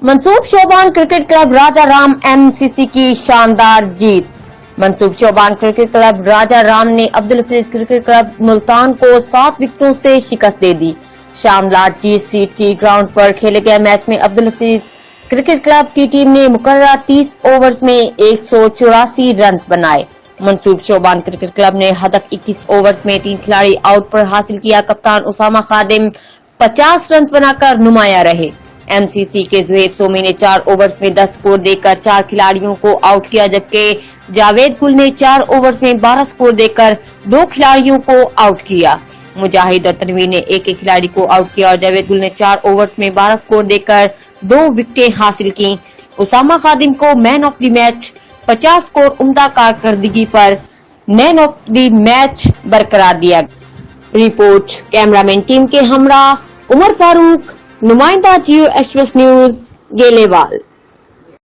منصوب شوبان cricket club راجہ Ram MCC کی شاندار جیت۔ منصوب شوبان کرکٹ کلب راجہ رام نے عبدالحفیظ کرکٹ کلب ملتان کو 7 وکٹوں سے شکست دے دی۔ شام لاٹ GCT گراؤنڈ پر کھیلے گئے میچ میں عبدالحفیظ کرکٹ کلب کی ٹیم نے مقررہ 30 اوورز میں 184 رنز بنائے۔ منصوب شوبان کرکٹ کلب نے ہدف 21 اوورز میں 3 کھلاڑی آؤٹ پر حاصل کیا۔ کپتان اسامہ خادم 50 رنز بنا کر نمایاں رہے۔ MCC کے زہیب سومی نے 4 اوورز میں 10 سکور دے کر 4 کھلاڑیوں کو آؤٹ کیا، جبکہ جاوید گل نے 4 اوورز میں 12 سکور دے کر 2 کھلاڑیوں کو آؤٹ کیا۔ مجاہد اور تنویر نے ایک کھلاڑی کو آؤٹ کیا اور جاوید گل نے 4 اوورز میں 12 سکور دے کر 2 وکٹیں حاصل کی۔ اسامہ خادم کو مین آف دی میچ 50 سکور عمدہ کارکردگی پر مین آف دی میچ برقرار دیا۔ رپورٹ کیمرہ مین ٹیم کے ہمراہ عمر فاروق، نمائندہ جیو ایکسپریس نیوز، گیلے وال۔